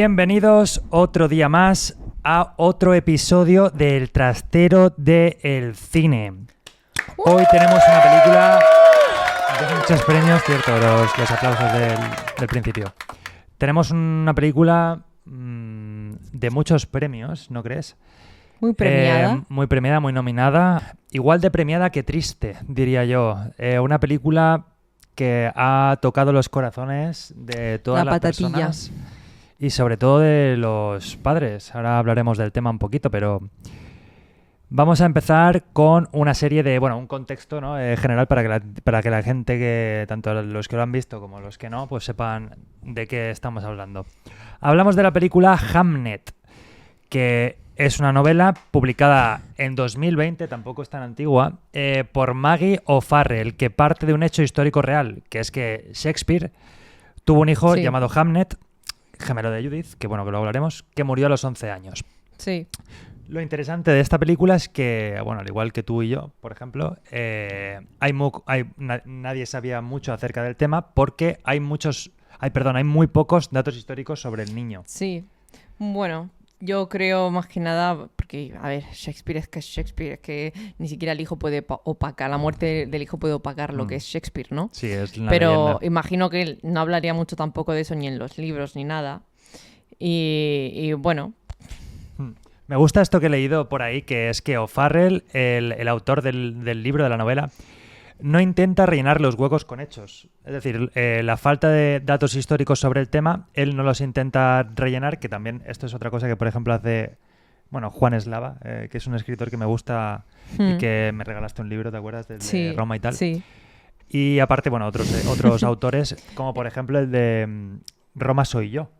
Bienvenidos otro día más a otro episodio del Trastero del Cine. Hoy tenemos una película de muchos premios, cierto, los aplausos del principio. Tenemos una película de muchos premios, ¿no crees? Muy premiada. Muy premiada, muy nominada. Igual de premiada que triste, diría yo. Una película que ha tocado los corazones de todas las personas y sobre todo de los padres. Ahora hablaremos del tema un poquito, pero vamos a empezar con una serie de, un contexto, ¿no? General para que la gente, que tanto los que lo han visto como los que no, pues sepan de qué estamos hablando. Hablamos de la película Hamnet, que es una novela publicada en 2020, tampoco es tan antigua, por Maggie O'Farrell, que parte de un hecho histórico real, que es que Shakespeare tuvo un hijo llamado Hamnet, gemelo de Judith, que luego hablaremos, que murió a los 11 años. Sí. Lo interesante de esta película es que, al igual que tú y yo, por ejemplo, nadie sabía mucho acerca del tema porque hay muy pocos datos históricos sobre el niño. Sí. Bueno, yo creo más que nada, porque, Shakespeare es que ni siquiera el hijo puede opacar, la muerte del hijo puede opacar lo que es Shakespeare, ¿no? Sí, es la Pero leyenda. Imagino que él no hablaría mucho tampoco de eso ni en los libros ni nada. Y bueno. Me gusta esto que he leído por ahí, que es que O'Farrell, el autor del libro, de la novela, no intenta rellenar los huecos con hechos. Es decir, la falta de datos históricos sobre el tema, él no los intenta rellenar, que también esto es otra cosa que, por ejemplo, hace Juan Eslava, que es un escritor que me gusta y que me regalaste un libro, ¿te acuerdas? De Roma y tal. Sí. Y aparte, otros autores, como por ejemplo el de Roma soy yo,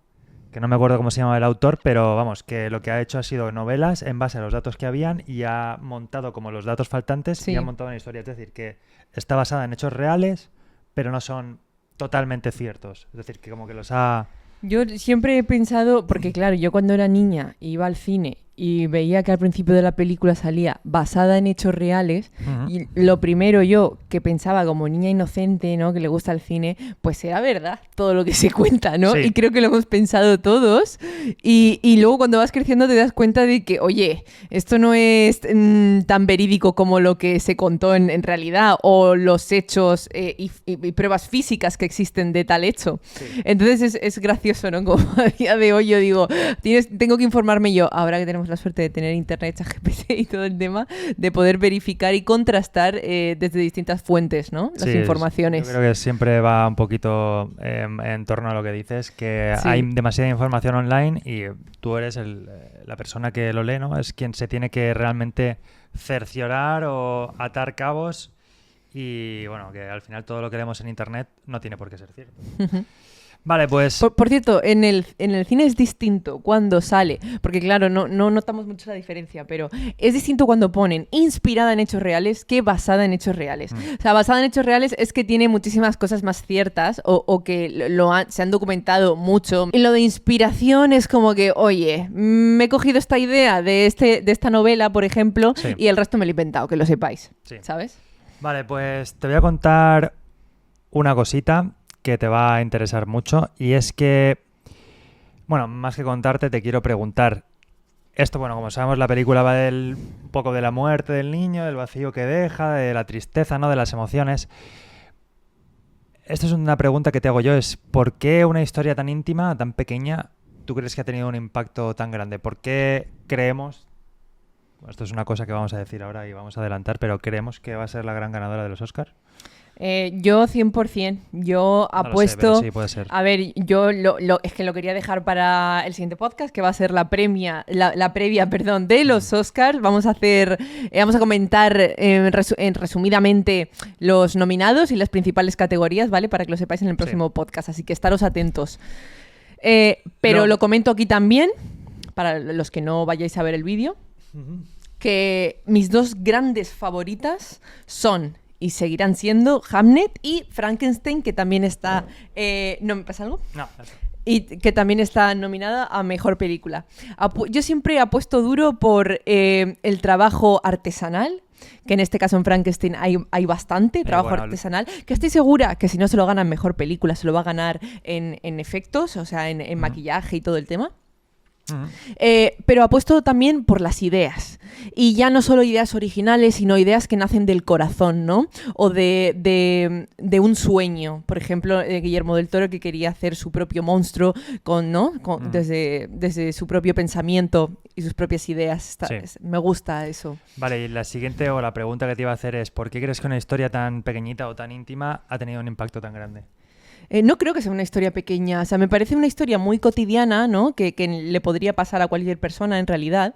que no me acuerdo cómo se llama el autor, pero que lo que ha hecho ha sido novelas en base a los datos que habían y ha montado como los datos faltantes y ha montado una historia. Es decir, que está basada en hechos reales, pero no son totalmente ciertos. Es decir, que como que los ha... Yo siempre he pensado, porque claro, yo cuando era niña iba al cine y veía que al principio de la película salía basada en hechos reales, y lo primero yo que pensaba como niña inocente, ¿no? Que le gusta el cine, pues era verdad todo lo que se cuenta, ¿no? Sí. Y creo que lo hemos pensado todos. Y luego cuando vas creciendo te das cuenta de que, oye, esto no es tan verídico como lo que se contó en realidad, o los hechos y pruebas físicas que existen de tal hecho. Sí. Entonces es gracioso, ¿no? Como a día de hoy yo digo, tengo que informarme yo, ahora que tenemos la suerte de tener internet, ChatGPT y todo el tema, de poder verificar y contrastar desde distintas fuentes, ¿no? Las informaciones. Yo creo que siempre va un poquito en torno a lo que dices, que hay demasiada información online y tú eres la persona que lo lee, ¿no? Es quien se tiene que realmente cerciorar o atar cabos y, que al final todo lo que leemos en internet no tiene por qué ser cierto. Vale, pues... Por cierto, en el cine es distinto cuando sale, porque claro, no notamos mucho la diferencia, pero es distinto cuando ponen inspirada en hechos reales que basada en hechos reales. O sea, basada en hechos reales es que tiene muchísimas cosas más ciertas o que se han documentado mucho. Y lo de inspiración es como que, oye, me he cogido esta idea de esta novela, por ejemplo, y el resto me lo he inventado, que lo sepáis, ¿sabes? Vale, pues te voy a contar una cosita que te va a interesar mucho y es que, más que contarte, te quiero preguntar. Esto, como sabemos, la película va un poco de la muerte del niño, del vacío que deja, de la tristeza, ¿no? De las emociones. Esto es una pregunta que te hago yo, es ¿por qué una historia tan íntima, tan pequeña, tú crees que ha tenido un impacto tan grande? ¿Por qué creemos, esto es una cosa que vamos a decir ahora y vamos a adelantar, pero creemos que va a ser la gran ganadora de los Oscars? Yo 100%, yo apuesto... No lo sé, pero sí, puede ser. A ver, yo es que lo quería dejar para el siguiente podcast, que va a ser la previa de los Oscars. Vamos a comentar resumidamente los nominados y las principales categorías, ¿vale? Para que lo sepáis en el próximo podcast, así que estaros atentos. Pero lo comento aquí también, para los que no vayáis a ver el vídeo, que mis dos grandes favoritas son... y seguirán siendo Hamnet y Frankenstein, que también está... ¿No me pasa algo? No. Y que también está nominada a Mejor Película. Yo siempre apuesto duro por el trabajo artesanal que en este caso en Frankenstein hay bastante trabajo artesanal, que estoy segura que si no se lo gana en mejor película, se lo va a ganar en efectos, o sea, en maquillaje y todo el tema. Pero apuesto también por las ideas, y ya no solo ideas originales, sino ideas que nacen del corazón, ¿no? O de un sueño. Por ejemplo, Guillermo del Toro, que quería hacer su propio monstruo desde su propio pensamiento y sus propias ideas. Me gusta eso. Vale, y la siguiente o la pregunta que te iba a hacer es: ¿por qué crees que una historia tan pequeñita o tan íntima ha tenido un impacto tan grande? No creo que sea una historia pequeña, o sea, me parece una historia muy cotidiana, ¿no? Que le podría pasar a cualquier persona en realidad,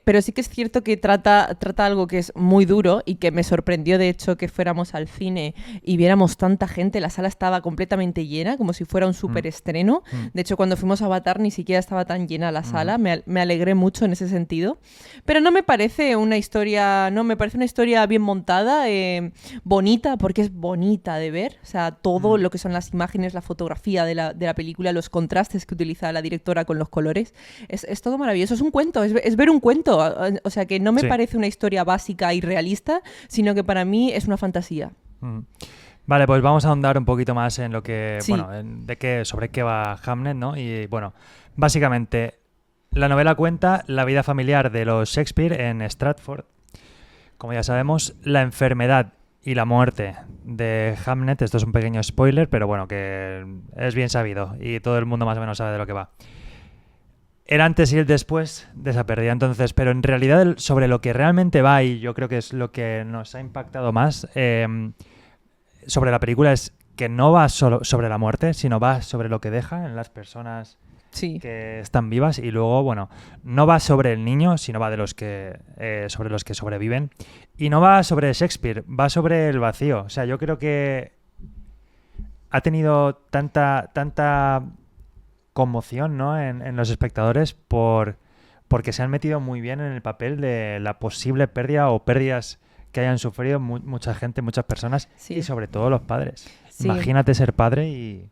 pero sí que es cierto que trata algo que es muy duro y que me sorprendió, de hecho, que fuéramos al cine y viéramos tanta gente. La sala estaba completamente llena, como si fuera un superestreno. De hecho, cuando fuimos a Avatar ni siquiera estaba tan llena la sala. Me alegré mucho en ese sentido, pero no me parece una historia, no, me parece una historia bien montada, bonita, porque es bonita de ver, o sea, todo lo que son las imágenes, la fotografía de la película, los contrastes que utiliza la directora con los colores, es todo maravilloso. Es un cuento, es ver un cuento, o sea que no me parece una historia básica y realista, sino que para mí es una fantasía. Vale, pues vamos a ahondar un poquito más en lo que, sobre qué va Hamnet, ¿no? Y bueno, básicamente la novela cuenta la vida familiar de los Shakespeare en Stratford. Como ya sabemos, la enfermedad y la muerte de Hamnet, esto es un pequeño spoiler, pero bueno, que es bien sabido y todo el mundo más o menos sabe de lo que va. El antes y el después de esa pérdida, entonces, pero en realidad sobre lo que realmente va, y yo creo que es lo que nos ha impactado más sobre la película, es que no va solo sobre la muerte, sino va sobre lo que deja en las personas que están vivas, y luego, bueno, no va sobre el niño, sino va sobre los que sobreviven, y no va sobre Shakespeare, va sobre el vacío. O sea, yo creo que ha tenido tanta conmoción, ¿no? en los espectadores porque se han metido muy bien en el papel de la posible pérdida o pérdidas que hayan sufrido mucha gente, muchas personas, y sobre todo los padres. Imagínate ser padre y...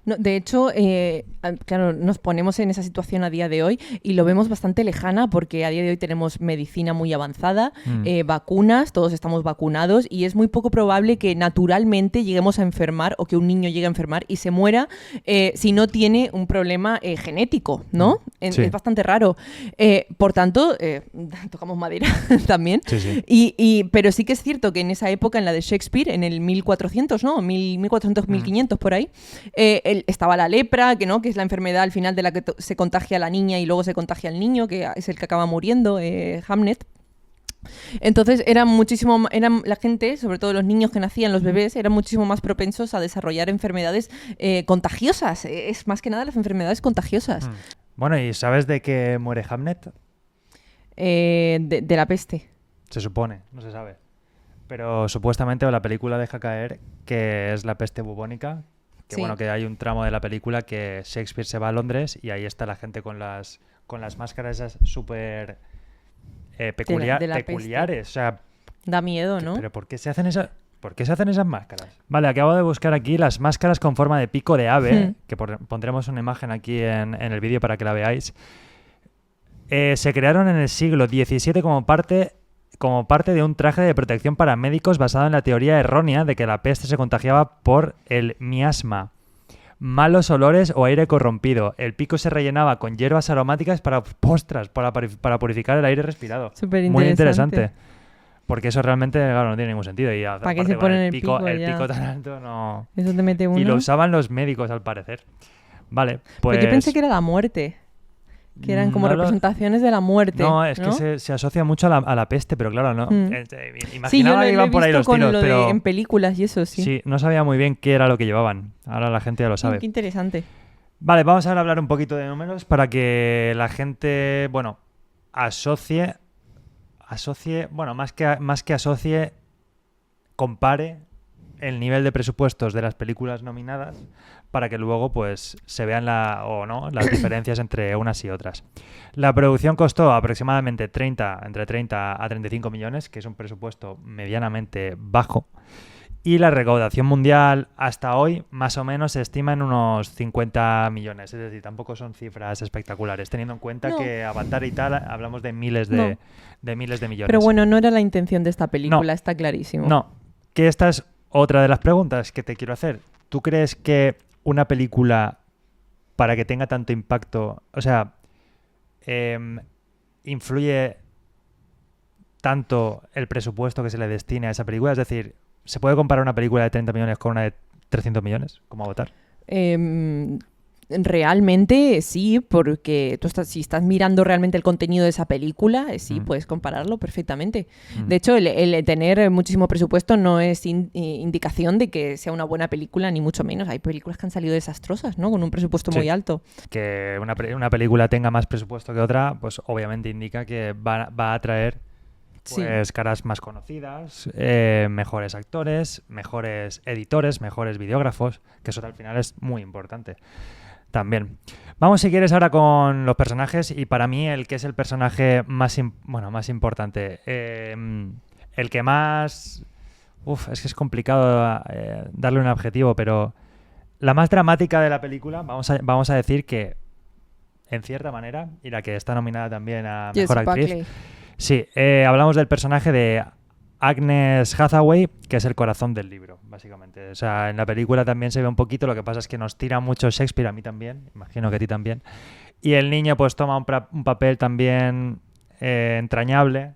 No, de hecho, claro, nos ponemos en esa situación a día de hoy y lo vemos bastante lejana, porque a día de hoy tenemos medicina muy avanzada, vacunas, todos estamos vacunados, y es muy poco probable que naturalmente lleguemos a enfermar, o que un niño llegue a enfermar y se muera si no tiene un problema genético, ¿no? Es bastante raro. Por tanto, tocamos madera también. Pero sí que es cierto que en esa época, en la de Shakespeare, en el 1400, ¿no? 1400, 1500 por ahí, estaba la lepra, que es la enfermedad al final de la que se contagia la niña y luego se contagia el niño, que es el que acaba muriendo, Hamnet. Entonces eran la gente, sobre todo los niños que nacían, los bebés, eran muchísimo más propensos a desarrollar enfermedades contagiosas. Es más que nada las enfermedades contagiosas. Bueno, ¿y sabes de qué muere Hamnet? De la peste. Se supone, no se sabe. Pero supuestamente la película deja caer que es la peste bubónica. Que bueno, que hay un tramo de la película que Shakespeare se va a Londres y ahí está la gente con las máscaras esas súper peculiares. O sea, da miedo, ¿no? Pero ¿por qué se hacen esas máscaras? Vale, acabo de buscar aquí las máscaras con forma de pico de ave, que pondremos una imagen aquí en el vídeo para que la veáis. Se crearon en el siglo XVII como parte de un traje de protección para médicos basado en la teoría errónea de que la peste se contagiaba por el miasma, malos olores o aire corrompido. El pico se rellenaba con hierbas aromáticas para purificar el aire respirado. Muy interesante. Porque eso realmente, claro, no tiene ningún sentido. Y ¿para qué se ponen el pico tan alto? No. Eso te mete uno. Y lo usaban los médicos, al parecer. Vale, pues... Pero yo pensé que era la muerte. Que eran como representaciones de la muerte. No, es que se asocia mucho a la peste, pero claro, no. Imaginaba que iban por ahí los tiros, pero... en películas y eso, sí. Sí, no sabía muy bien qué era lo que llevaban. Ahora la gente ya lo sabe. Qué interesante. Vale, vamos ahora a hablar un poquito de números para que la gente, bueno, asocie, bueno, más que asocie, compare el nivel de presupuestos de las películas nominadas para que luego pues se vean las diferencias entre unas y otras. La producción costó aproximadamente entre 30 a 35 millones, que es un presupuesto medianamente bajo, Y la recaudación mundial hasta hoy, más o menos, se estima en unos 50 millones. Es decir, tampoco son cifras espectaculares, teniendo en cuenta que Avatar y tal, hablamos de miles de millones. Pero bueno, no era la intención de esta película, está clarísimo. No, que esta es otra de las preguntas que te quiero hacer. ¿Tú crees que una película, para que tenga tanto impacto, o sea, influye tanto el presupuesto que se le destina a esa película? Es decir, ¿se puede comparar una película de 30 millones con una de 300 millones, como Avatar? Realmente sí, porque si estás mirando realmente el contenido de esa película, sí, puedes compararlo perfectamente. De hecho, el tener muchísimo presupuesto no es indicación de que sea una buena película, ni mucho menos. Hay películas que han salido desastrosas, ¿no? Con un presupuesto muy alto. Que una película tenga más presupuesto que otra, pues obviamente indica que va a atraer caras más conocidas, mejores actores, mejores editores, mejores videógrafos, que eso al final es muy importante también. Vamos, si quieres, ahora con los personajes, y para mí el que es el personaje más importante, el que más... es que es complicado darle un adjetivo, pero la más dramática de la película, vamos a decir que, en cierta manera, y la que está nominada también a Mejor Actriz... Buckley. Sí, hablamos del personaje de Agnes Hathaway, que es el corazón del libro, básicamente. O sea, en la película también se ve un poquito, lo que pasa es que nos tira mucho Shakespeare, a mí también, imagino que a ti también. Y el niño pues toma un papel también entrañable.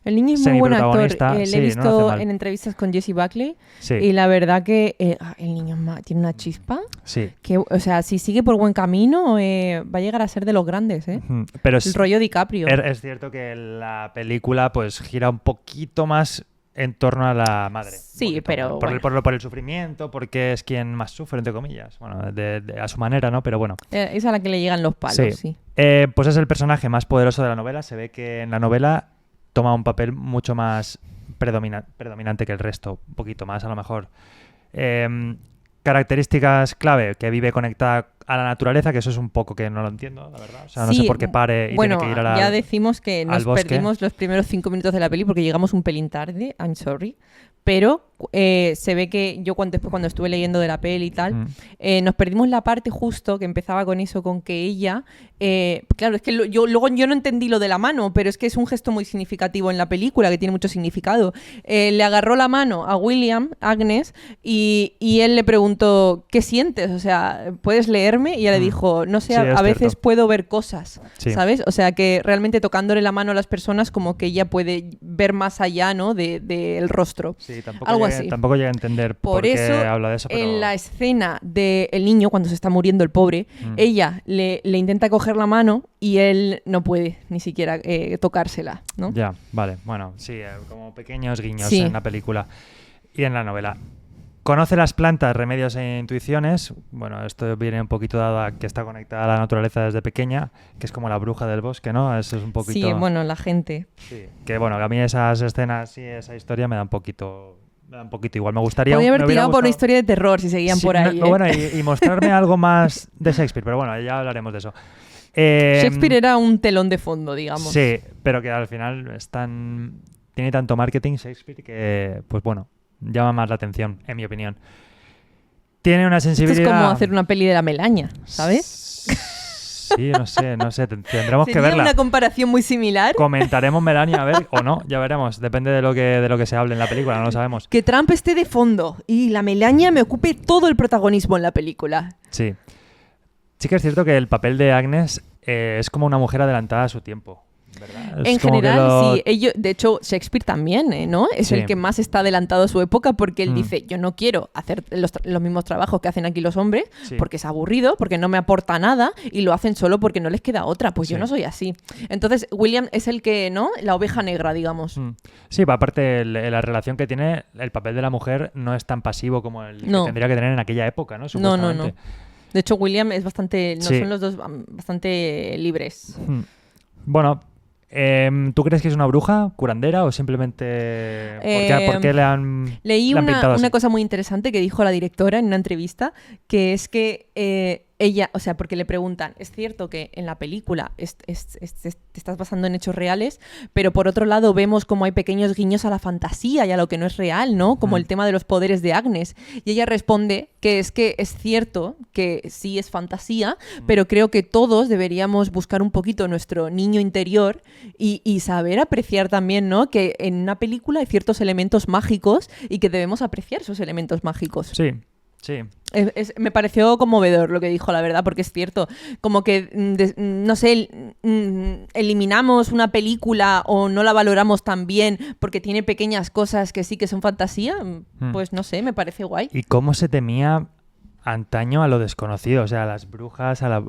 El niño es muy buen actor. Le he visto en entrevistas con Jessie Buckley y la verdad que el niño tiene una chispa. Sí. Que, o sea, si sigue por buen camino, va a llegar a ser de los grandes, ¿eh? Pero el rollo DiCaprio. Es cierto que la película pues gira un poquito más en torno a la madre. Sí, pero por el sufrimiento, porque es quien más sufre, entre comillas. Bueno, a su manera, ¿no? Pero bueno. Es a la que le llegan los palos, sí. Pues es el personaje más poderoso de la novela. Se ve que en la novela toma un papel mucho más predominante que el resto, un poquito más a lo mejor. Características clave, que vive conectada a la naturaleza, que eso es un poco que no lo entiendo, la verdad. O sea, no sé por qué pare y tiene que ir a ya decimos que nos bosque. Perdimos los primeros 5 minutos de la peli porque llegamos un pelín tarde, I'm sorry. Pero se ve que yo después cuando estuve leyendo de la peli y tal, nos perdimos la parte justo que empezaba con eso, con que ella... claro, es que yo no entendí lo de la mano, pero es que es un gesto muy significativo en la película, que tiene mucho significado. Le agarró la mano a William, Agnes, y él le preguntó, ¿qué sientes? O sea, ¿puedes leerme? Y ella le dijo, no sé, a veces puedo ver cosas, ¿sabes? O sea, que realmente tocándole la mano a las personas como que ella puede ver más allá, ¿no? Del rostro. Sí, algo así. Tampoco llegué a entender por qué habla de eso. Pero... en la escena del niño, cuando se está muriendo el pobre, ella le intenta coger la mano y él no puede ni siquiera tocársela, ¿no? Ya, vale. Bueno, sí, como pequeños guiños en la película y en la novela. Conoce las plantas, remedios e intuiciones. Bueno, esto viene un poquito dado a que está conectada a la naturaleza desde pequeña, que es como la bruja del bosque, ¿no? Eso es un poquito... Sí, bueno, la gente. Sí, que bueno, a mí esas escenas y esa historia me da un poquito igual. Me gustaría... Podría haber tirado por una historia de terror si seguían por ahí. Bueno, y mostrarme algo más de Shakespeare, pero bueno, ya hablaremos de eso. Shakespeare era un telón de fondo, digamos. Sí, pero que al final tiene tanto marketing Shakespeare que, pues bueno, llama más la atención, en mi opinión. Tiene una sensibilidad... Esto es como hacer una peli de la Melania, ¿sabes? Sí, no sé, tendremos que verla. ¿Sería una comparación muy similar? Comentaremos Melania, a ver, o no, ya veremos. Depende de lo que se hable en la película, no lo sabemos. Que Trump esté de fondo y la Melania me ocupe todo el protagonismo en la película. Sí. Sí que es cierto que el papel de Agnes es como una mujer adelantada a su tiempo. ¿Verdad? En general, sí. De hecho, Shakespeare también, ¿no? Es el que más está adelantado a su época porque él dice, yo no quiero hacer los mismos trabajos que hacen aquí los hombres porque es aburrido, porque no me aporta nada y lo hacen solo porque no les queda otra. Pues yo no soy así. Entonces, William es el que, ¿no? La oveja negra, digamos. Sí, aparte la relación que tiene, el papel de la mujer no es tan pasivo como el que tendría que tener en aquella época, ¿no? No. De hecho, William es bastante... son los dos bastante libres. Bueno... ¿tú crees que es una bruja curandera o simplemente ¿por qué le han leí le han pintado así? una cosa muy interesante que dijo la directora en una entrevista, que es que ella, o sea, porque le preguntan, es cierto que en la película te estás basando en hechos reales, pero por otro lado vemos como hay pequeños guiños a la fantasía y a lo que no es real, ¿no? Como el tema de los poderes de Agnes. Y ella responde que es cierto que sí es fantasía, pero creo que todos deberíamos buscar un poquito nuestro niño interior y saber apreciar también, ¿no? Que en una película hay ciertos elementos mágicos y que debemos apreciar esos elementos mágicos. Sí, sí. Me pareció conmovedor lo que dijo, la verdad, porque es cierto. Como que, no sé, eliminamos una película o no la valoramos tan bien porque tiene pequeñas cosas que sí que son fantasía, pues no sé, me parece guay. ¿Y cómo se temía antaño a lo desconocido? O sea, a las brujas, a las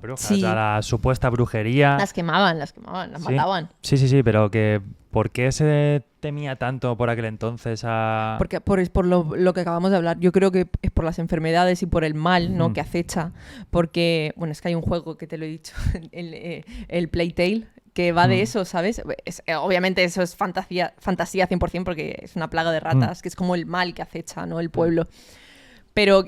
brujas, Sí. a la supuesta brujería. Las quemaban, las ¿Sí? mataban. Sí, pero que ¿por qué se temía tanto por aquel entonces a...? Porque por lo que acabamos de hablar, yo creo que es por las enfermedades y por el mal, ¿no? Que acecha. Porque, bueno, es que hay un juego que te lo he dicho, el Plague Tale, que va de eso, ¿sabes? Obviamente eso es fantasía 100% porque es una plaga de ratas, que es como el mal que acecha, ¿no? El pueblo. Pero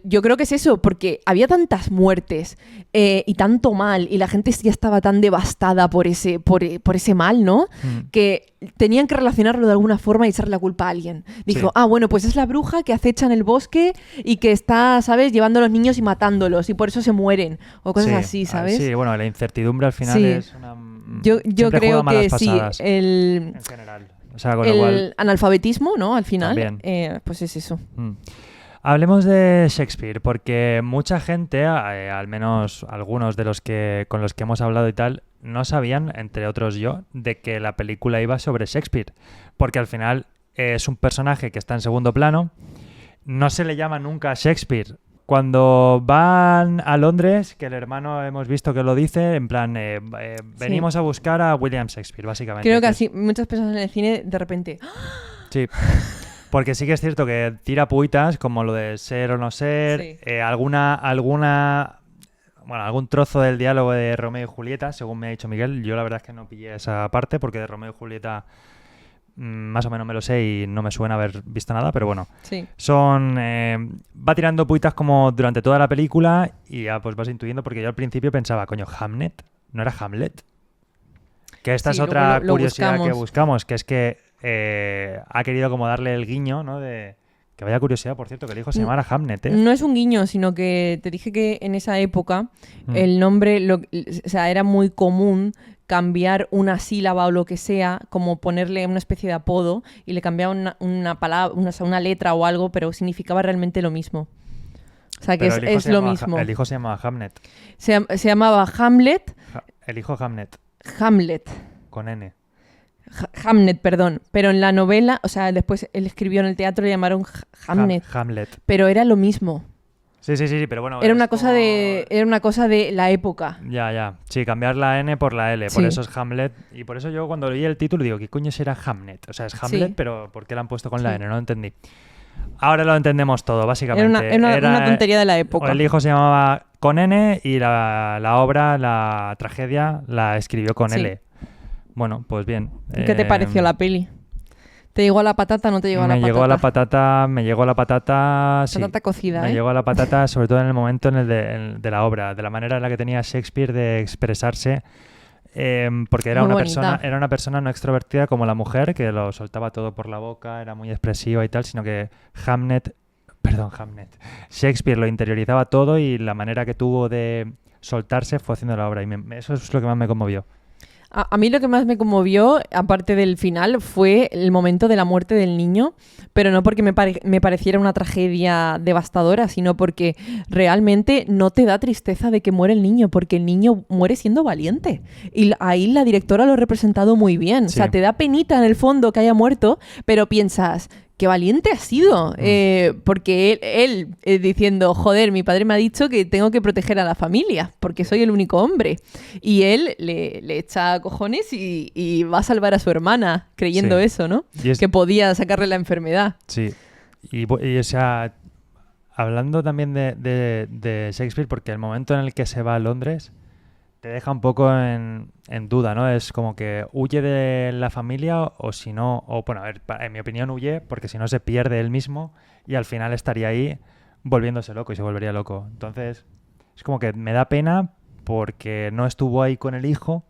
yo creo que es eso, porque había tantas muertes y tanto mal, y la gente ya estaba tan devastada por ese mal, ¿no? Que tenían que relacionarlo de alguna forma y echarle la culpa a alguien. Dijo, bueno, pues es la bruja que acecha en el bosque y que está, ¿sabes?, llevando a los niños y matándolos, y por eso se mueren, o cosas así, ¿sabes? Sí, bueno, la incertidumbre al final es una... Yo creo que sí, en general. O sea, con el lo cual... analfabetismo, ¿no? Al final, pues es eso. Hablemos de Shakespeare, porque mucha gente, al menos algunos de los que con los que hemos hablado y tal, no sabían, entre otros yo, de que la película iba sobre Shakespeare, porque al final es un personaje que está en segundo plano, no se le llama nunca Shakespeare. Cuando van a Londres, que el hermano hemos visto que lo dice, en plan, venimos a buscar a William Shakespeare, básicamente. Creo que así muchas personas en el cine de repente... Sí. Porque sí que es cierto que tira puitas, como lo de ser o no ser, algún trozo del diálogo de Romeo y Julieta, según me ha dicho Miguel. Yo la verdad es que no pillé esa parte, porque de Romeo y Julieta más o menos me lo sé y no me suena haber visto nada, pero bueno. Sí. Va tirando puitas como durante toda la película y ya pues vas intuyendo, porque yo al principio pensaba, coño, ¿Hamnet? ¿No era Hamlet? Que esta es otra curiosidad que buscamos, que es que ha querido como darle el guiño, ¿no? De que vaya curiosidad, por cierto, que el hijo se llamara Hamnet, ¿eh? No es un guiño, sino que te dije que en esa época el nombre, o sea, era muy común cambiar una sílaba o lo que sea, como ponerle una especie de apodo y le cambiaba una palabra, una letra o algo, pero significaba realmente lo mismo. O sea, que es lo mismo. El hijo se llamaba Hamnet. Se llamaba Hamlet. El hijo Hamnet. Hamlet. Con N. Hamnet, perdón. Pero en la novela, o sea, después él escribió en el teatro, le llamaron Hamnet. Hamlet. Pero era lo mismo. Sí, pero bueno... Era una cosa de la época. Ya. Sí, cambiar la N por la L, por eso es Hamlet. Y por eso yo cuando leí el título digo, ¿qué coño será Hamnet? O sea, es Hamlet, pero ¿por qué la han puesto con la N? No lo entendí. Ahora lo entendemos todo, básicamente. Era una tontería de la época. El hijo se llamaba con N y la obra, la tragedia, la escribió con L. Bueno, pues bien. ¿Qué te pareció la peli? ¿Te llegó a la patata o no te llegó a la patata? Me llegó a la patata, sí. Patata cocida, Me llegó a la patata, sobre todo en el momento de la obra, de la manera en la que tenía Shakespeare de expresarse, porque era una persona no extrovertida como la mujer, que lo soltaba todo por la boca, era muy expresiva y tal, sino que Shakespeare lo interiorizaba todo y la manera que tuvo de soltarse fue haciendo la obra, y eso es lo que más me conmovió. A mí lo que más me conmovió, aparte del final, fue el momento de la muerte del niño, pero no porque me pareciera una tragedia devastadora, sino porque realmente no te da tristeza de que muere el niño, porque el niño muere siendo valiente. Y ahí la directora lo ha representado muy bien. Sí. O sea, te da penita en el fondo que haya muerto, pero piensas... ¡Qué valiente ha sido! Porque él diciendo, joder, mi padre me ha dicho que tengo que proteger a la familia porque soy el único hombre. Y él le echa cojones y va a salvar a su hermana creyendo eso, ¿no? Que podía sacarle la enfermedad. Sí. Y o sea, hablando también de Shakespeare, porque el momento en el que se va a Londres te deja un poco en duda, ¿no? Es como que huye de la familia o si no... Bueno, a ver, en mi opinión huye porque si no se pierde él mismo y al final estaría ahí volviéndose loco y se volvería loco. Entonces, es como que me da pena porque no estuvo ahí con el hijo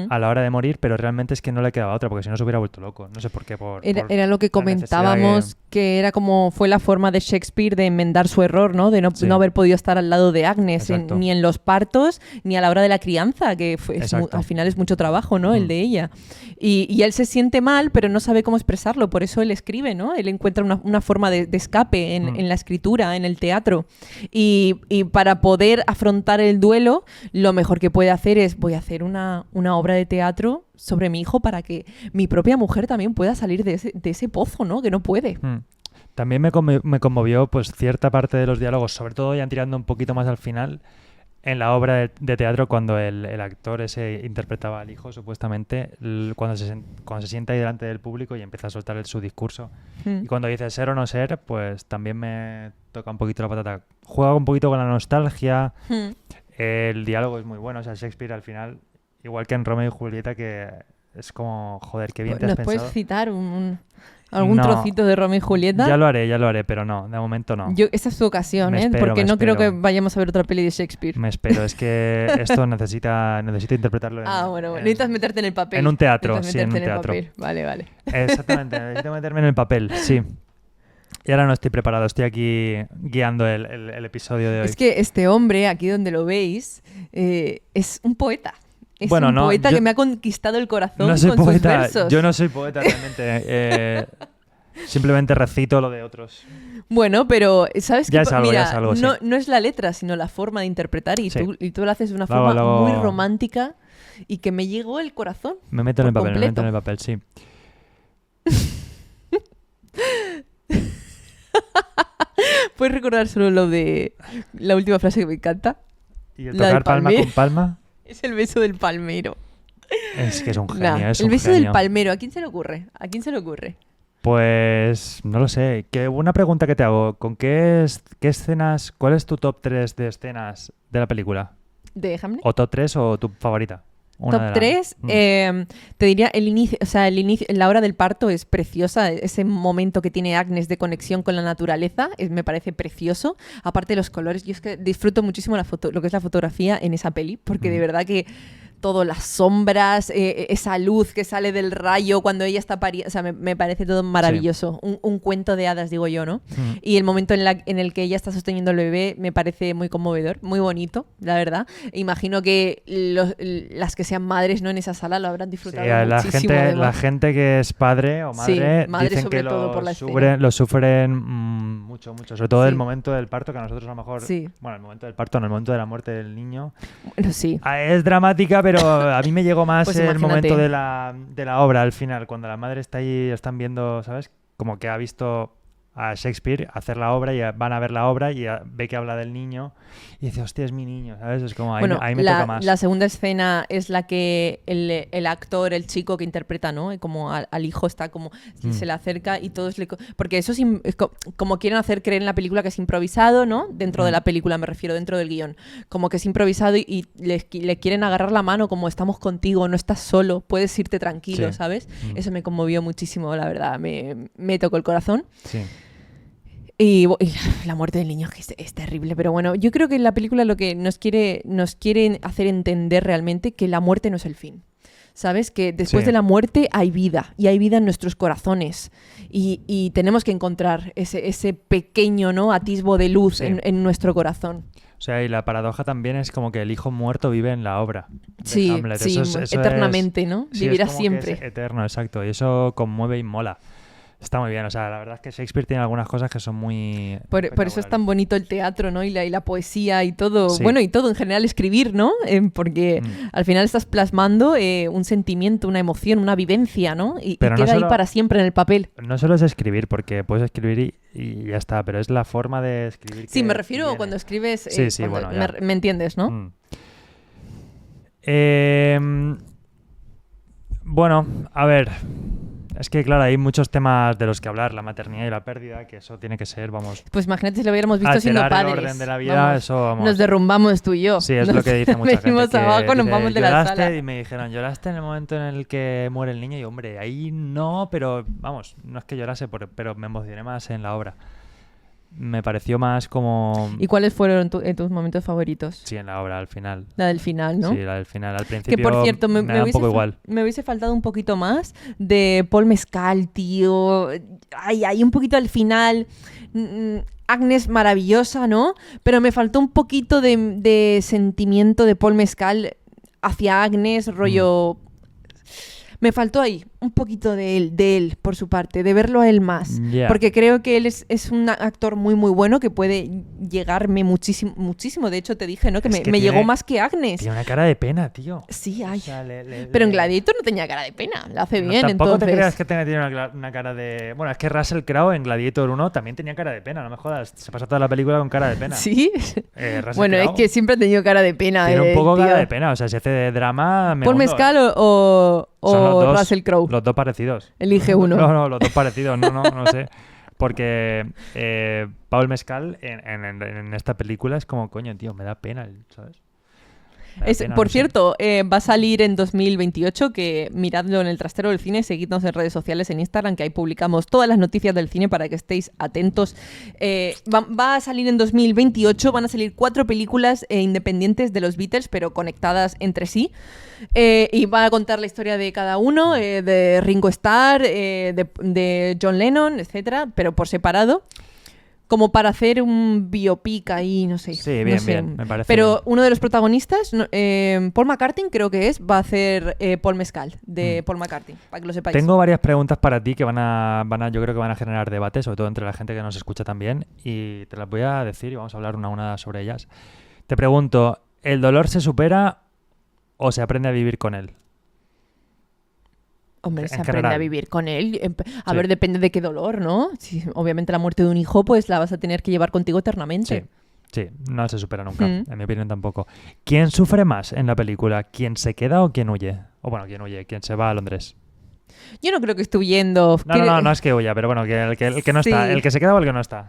a la hora de morir, pero realmente es que no le quedaba otra, porque si no se hubiera vuelto loco. No sé por qué. Era lo que comentábamos, que era como fue la forma de Shakespeare de enmendar su error, ¿no? De no haber podido estar al lado de Agnes, ni en los partos, ni a la hora de la crianza, que al final es mucho trabajo, ¿no? El de ella. Y él se siente mal, pero no sabe cómo expresarlo, por eso él escribe, ¿no? Él encuentra una forma de escape en la escritura, en el teatro. Y para poder afrontar el duelo, lo mejor que puede hacer es, voy a hacer una obra de teatro sobre mi hijo para que mi propia mujer también pueda salir de ese pozo, ¿no? Que no puede. También me conmovió pues cierta parte de los diálogos, sobre todo ya tirando un poquito más al final, en la obra de teatro, cuando el actor ese interpretaba al hijo, supuestamente, cuando se sienta ahí delante del público y empieza a soltar su discurso. Y cuando dice ser o no ser, pues también me toca un poquito la patata. Juega un poquito con la nostalgia, el diálogo es muy bueno, o sea, Shakespeare al final, igual que en Romeo y Julieta, que es como, joder, qué bien te has pensado. ¿Nos puedes citar algún trocito de Romeo y Julieta? Ya lo haré, pero no, de momento no. Esa es tu ocasión, porque no creo que vayamos a ver otra peli de Shakespeare. Me espero, es que esto necesito interpretarlo necesitas meterte en el papel. En un teatro, sí, en un teatro. Vale. Exactamente, necesito meterme en el papel, sí. Y ahora no estoy preparado, estoy aquí guiando el episodio de hoy. Es que este hombre, aquí donde lo veis, es un poeta. Es un poeta que me ha conquistado el corazón con sus versos. Yo no soy poeta realmente. Simplemente recito lo de otros. Bueno, pero ¿sabes qué? Mira, es algo, no es la letra, sino la forma de interpretar. Y tú lo haces de una forma muy romántica y que me llegó el corazón. Me meto en el papel, sí. ¿Puedes recordar solo lo de la última frase que me encanta? ¿Y el tocar palma con palma? Es el beso del palmero. Es que es un genio, el beso del palmero, ¿a quién se le ocurre? Pues no lo sé. Una pregunta que te hago. ¿Con qué escenas, cuál es tu top 3 de escenas de la película? ¿De Hamlet? ¿O top 3 o tu favorita? Top 3, te diría el inicio, la hora del parto es preciosa, ese momento que tiene Agnes de conexión con la naturaleza, me parece precioso. Aparte de los colores, yo es que disfruto muchísimo lo que es la fotografía en esa peli, porque de verdad que todo, las sombras, esa luz que sale del rayo cuando ella está pariendo, o sea, me parece todo maravilloso. Sí. Un cuento de hadas, digo yo, ¿no? Y el momento en el que ella está sosteniendo al bebé me parece muy conmovedor, muy bonito, la verdad. Imagino que las que sean madres, ¿no?, en esa sala lo habrán disfrutado muchísimo. La gente que es padre o madre, dicen sobre que todo por la lo sufren mucho, sobre todo el momento del parto, que a nosotros a lo mejor, bueno, el momento del parto, no, el momento de la muerte del niño, bueno, sí, es dramática, pero a mí me llegó más pues el momento de la obra al final, cuando la madre está ahí, están viendo, ¿sabes? Como que ha visto a Shakespeare hacer la obra y van a ver la obra y ve que habla del niño y dice, hostia, es mi niño, ¿sabes? Es como, ahí me toca más. La segunda escena es la que el actor, el chico que interpreta, ¿no? Como al hijo está como, se le acerca y todos le... Porque eso es como quieren hacer creer en la película que es improvisado, ¿no? Dentro de la película, me refiero, dentro del guión. Como que es improvisado y le quieren agarrar la mano como, estamos contigo, no estás solo, puedes irte tranquilo, ¿sabes? Eso me conmovió muchísimo, la verdad. Me tocó el corazón. Sí. Y la muerte del niño es terrible, pero bueno, yo creo que en la película lo que nos quieren hacer entender realmente que la muerte no es el fin. ¿Sabes? Que después de la muerte hay vida, y hay vida en nuestros corazones. Y tenemos que encontrar ese pequeño, ¿no?, atisbo de luz en nuestro corazón. O sea, y la paradoja también es como que el hijo muerto vive en la obra de Hamlet. Eso eternamente, ¿no? Vivirá siempre. Es eterno, exacto. Y eso conmueve y mola. Está muy bien, o sea, la verdad es que Shakespeare tiene algunas cosas que son muy... Por eso es tan bonito el teatro, ¿no? Y la poesía y todo. Sí. Bueno, y todo en general, escribir, ¿no? Porque al final estás plasmando un sentimiento, una emoción, una vivencia, ¿no? Y queda ahí para siempre en el papel. No solo es escribir, porque puedes escribir y ya está, pero es la forma de escribir. Sí, me refiero cuando escribes... Sí, bueno, ya. Me entiendes, ¿no? Bueno, a ver... Es que, claro, hay muchos temas de los que hablar, la maternidad y la pérdida, que eso tiene que ser, vamos... Pues imagínate si lo hubiéramos visto siendo padres. El orden de la vida, eso, vamos... Nos derrumbamos tú y yo. Sí, es lo que dice mucha gente. Venimos abajo, nos vamos de la sala. Y me dijeron, ¿lloraste en el momento en el que muere el niño? Y, hombre, ahí no, pero, vamos, no es que llorase, pero me emocioné más en la obra. me pareció más como... ¿Y cuáles fueron tus momentos favoritos? Sí, en la obra, al final. La del final, ¿no? Sí, la del final. Al principio que, por cierto, me da un poco igual. Me hubiese faltado un poquito más de Paul Mescal, tío. Hay un poquito al final... Agnes maravillosa, ¿no? Pero me faltó un poquito de sentimiento de Paul Mescal hacia Agnes, rollo... Me faltó ahí un poquito de él por su parte, de verlo a él más. Yeah. Porque creo que él es un actor muy, muy bueno que puede llegarme muchísimo, muchísimo. De hecho, te dije, ¿no? Que me llegó más que Agnes. Tiene una cara de pena, tío. Sí, hay. O sea, pero en Gladiator no tenía cara de pena. La hace bien, tampoco entonces. te creas que tiene una cara de... Bueno, es que Russell Crowe en Gladiator 1 también tenía cara de pena, no me jodas. Se pasa toda la película con cara de pena. ¿Sí? Bueno, Crowe es que siempre ha tenido cara de pena. Tiene un poco tío. cara de pena, o sea, si hace de drama... ¿Paul Mescal o Russell Crowe? Los dos parecidos. Elige uno. No, los dos parecidos, no sé. Porque Paul Mescal en esta película es como, coño, tío, me da pena, ¿sabes? Por cierto, va a salir en 2028, que miradlo en el trastero del cine, seguidnos en redes sociales, en Instagram, que ahí publicamos todas las noticias del cine para que estéis atentos. Va a salir en 2028, van a salir 4 películas independientes de los Beatles, pero conectadas entre sí. Y va a contar la historia de cada uno, de Ringo Starr, de John Lennon, etcétera, pero por separado. Como para hacer un biopic ahí, no sé. Sí, bien, me parece. Pero uno de los protagonistas, Paul McCartney creo que va a hacer Paul Mescal, de Paul McCartney, para que lo sepáis. Tengo varias preguntas para ti que yo creo que van a generar debate, sobre todo entre la gente que nos escucha también, y te las voy a decir y vamos a hablar una a una sobre ellas. Te pregunto, ¿el dolor se supera o se aprende a vivir con él? Hombre, se aprende a vivir con él. A ver, depende de qué dolor, ¿no? Si, obviamente la muerte de un hijo, pues la vas a tener que llevar contigo eternamente. Sí, no se supera nunca, en mi opinión tampoco. ¿Quién sufre más en la película? ¿Quién se queda o quién huye? O bueno, ¿quién huye? ¿Quién se va a Londres? Yo no creo que esté huyendo. No es que huya, pero bueno, el que no está. ¿El que se queda o el que no está?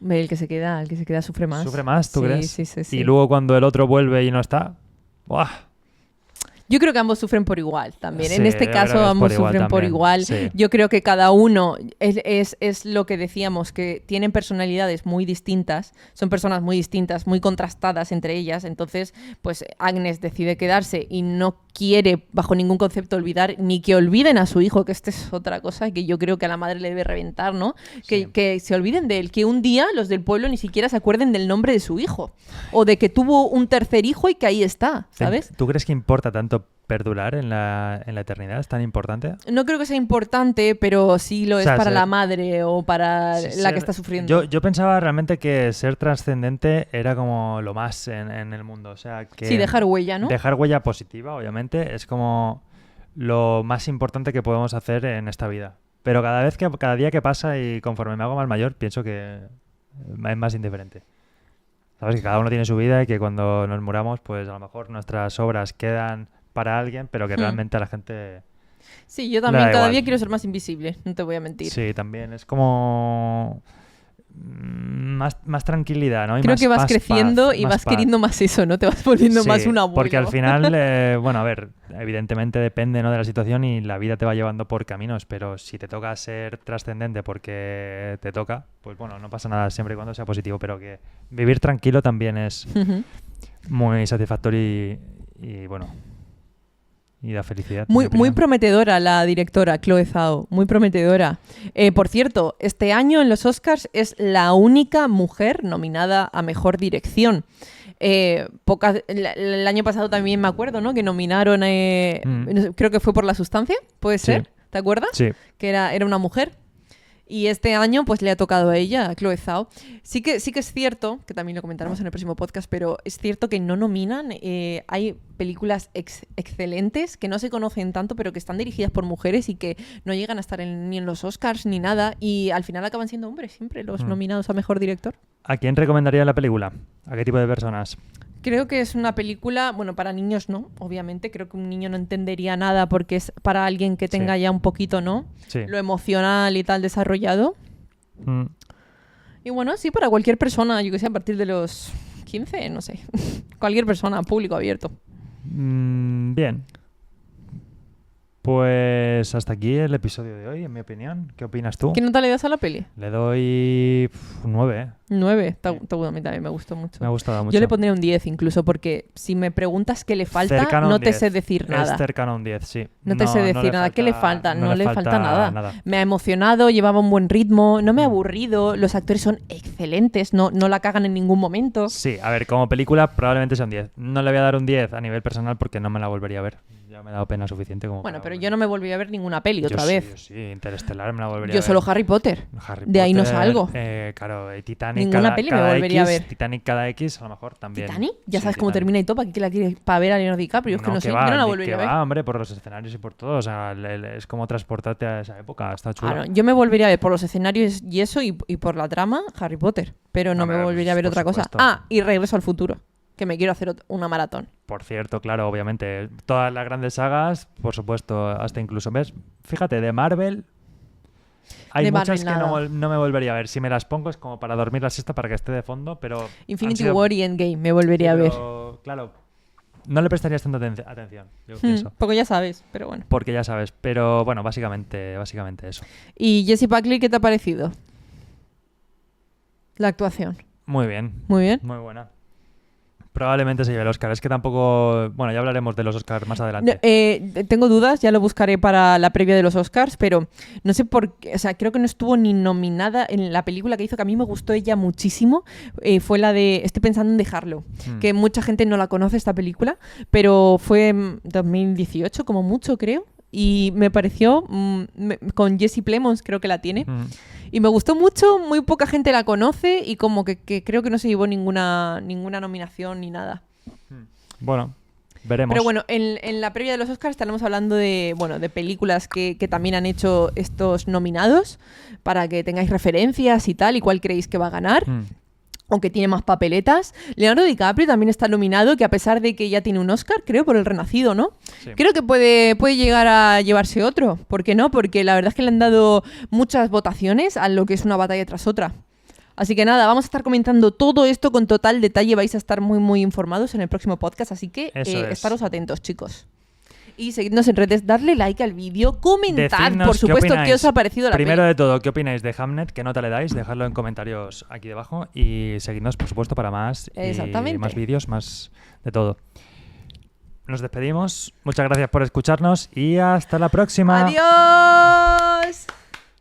Hombre, el que se queda sufre más. ¿Sufre más, tú crees? Sí. Y luego cuando el otro vuelve y no está, ¡buah! Yo creo que ambos sufren por igual también. Sí, en este caso ambos sufren por igual. Sí. Yo creo que cada uno es lo que decíamos, que tienen personalidades muy distintas, son personas muy distintas, muy contrastadas entre ellas. Entonces, pues Agnes decide quedarse y no quiere bajo ningún concepto olvidar, ni que olviden a su hijo, que esta es otra cosa que yo creo que a la madre le debe reventar, ¿no? Sí. Que se olviden de él, que un día los del pueblo ni siquiera se acuerden del nombre de su hijo, o de que tuvo un tercer hijo y que ahí está, ¿sabes? ¿Tú crees que importa tanto perdurar en la eternidad? ¿Es tan importante? No creo que sea importante, pero sí lo es para la madre o para la que está sufriendo. Yo pensaba realmente que ser trascendente era como lo más en el mundo. O sea, que sí, dejar huella, ¿no? Dejar huella positiva, obviamente, es como lo más importante que podemos hacer en esta vida. Pero cada día que pasa y conforme me hago más mayor, pienso que es más indiferente. Sabes que cada uno tiene su vida y que cuando nos muramos, pues a lo mejor nuestras obras quedan para alguien, pero que realmente a la gente... Sí, yo también cada día quiero ser más invisible, no te voy a mentir. Sí, también es como más tranquilidad, ¿no? Y creo que vas creciendo paz, y vas queriendo más eso, ¿no? Te vas volviendo más un abuelo. Porque al final, bueno, a ver, evidentemente depende, ¿no?, de la situación y la vida te va llevando por caminos, pero si te toca ser trascendente porque te toca, pues bueno, no pasa nada siempre y cuando sea positivo, pero que vivir tranquilo también es muy satisfactorio y bueno... Y da felicidad. Muy prometedora la directora, Chloe Zhao. Muy prometedora. Por cierto, este año en los Oscars es la única mujer nominada a Mejor Dirección. El año pasado también me acuerdo, ¿no? Que nominaron, creo que fue por La Sustancia, ¿puede ser? ¿Te acuerdas? Sí. Que era una mujer. Y este año pues le ha tocado a ella, a Chloe Zhao. Sí que es cierto, que también lo comentaremos en el próximo podcast, pero es cierto que no nominan. Hay películas excelentes que no se conocen tanto, pero que están dirigidas por mujeres y que no llegan a estar ni en los Oscars ni nada. Y al final acaban siendo hombres siempre los nominados a Mejor Director. ¿A quién recomendaría la película? ¿A qué tipo de personas? Creo que es una película, bueno, para niños no, obviamente. Creo que un niño no entendería nada porque es para alguien que tenga ya un poquito, ¿no? Sí. Lo emocional y tal desarrollado. Y bueno, sí, para cualquier persona, yo que sé, a partir de los 15, no sé. Cualquier persona, público abierto. Bien. Pues hasta aquí el episodio de hoy, en mi opinión. ¿Qué opinas tú? ¿Qué nota le das a la peli? Le doy 9, ¿eh? 9. Está bueno, a mí también me gustó mucho. Me ha gustado mucho. Yo le pondría un 10 incluso, porque si me preguntas qué le falta, no te sé decir nada. Es cercano a un 10, sí. No te sé decir nada. ¿Qué le falta? No le falta nada. Me ha emocionado, llevaba un buen ritmo, no me ha aburrido, los actores son excelentes, no la cagan en ningún momento. Sí, a ver, como película probablemente sea un 10. No le voy a dar un 10 a nivel personal porque no me la volvería a ver. Ya me ha dado pena suficiente como Bueno, pero yo no me volví a ver ninguna peli otra vez. Yo sí, Interestelar me la volvería a ver. Yo solo Harry Potter. De ahí no salgo. Claro, Titanic ninguna peli me volvería a ver. Titanic cada X a lo mejor también. ¿Titanic? Ya sabes cómo termina y todo, ¿para qué la quieres? ¿Para ver a Leonardo DiCaprio? Es que no sé, yo no la volvería a ver. Hombre, por los escenarios y por todo. O sea, es como transportarte a esa época. Está chulo. Claro, yo me volvería a ver por los escenarios y eso y por la trama Harry Potter. Pero no me volvería a ver otra cosa. Y Regreso al Futuro. Que me quiero hacer una maratón. Por cierto, claro, obviamente. Todas las grandes sagas, por supuesto, hasta incluso, ¿ves? Fíjate, de Marvel hay muchas que no me volvería a ver. Si me las pongo es como para dormir la siesta para que esté de fondo, pero... Infinity War y Endgame me volvería a ver. Claro, no le prestarías tanta atención, yo pienso. Porque ya sabes, pero bueno. Porque ya sabes, pero bueno, básicamente eso. ¿Y Jessie Buckley qué te ha parecido? La actuación. Muy bien. Muy bien. Muy buena. Probablemente se lleve el Oscar. Es que tampoco... Bueno, ya hablaremos de los Oscars más adelante. Tengo dudas, ya lo buscaré para la previa de los Oscars, pero no sé por qué... O sea, creo que no estuvo ni nominada en la película que hizo, que a mí me gustó ella muchísimo. Fue la de... Estoy pensando en dejarlo. Que mucha gente no la conoce, esta película, pero fue en 2018, como mucho, creo. Y me pareció... con Jesse Plemons creo que la tiene. Y me gustó mucho, muy poca gente la conoce y como que creo que no se llevó ninguna nominación ni nada. Bueno, veremos. Pero bueno, en la previa de los Oscars estaremos hablando de películas que también han hecho estos nominados para que tengáis referencias y tal, y cuál creéis que va a ganar. Aunque tiene más papeletas. Leonardo DiCaprio también está nominado, que a pesar de que ya tiene un Oscar, creo, por El Renacido, ¿no? Sí. Creo que puede llegar a llevarse otro. ¿Por qué no? Porque la verdad es que le han dado muchas votaciones a lo que es una batalla tras otra. Así que nada, vamos a estar comentando todo esto con total detalle. Vais a estar muy, muy informados en el próximo podcast. Así que estaros atentos, chicos. Y seguidnos en redes, darle like al vídeo, comentad, decidnos, por supuesto, qué os ha parecido la Primero peli. de todo, ¿qué opináis de Hamnet? ¿Qué nota le dais? Dejadlo en comentarios aquí debajo y seguidnos, por supuesto, para más, más vídeos, más de todo. Nos despedimos, muchas gracias por escucharnos y hasta la próxima. ¡Adiós!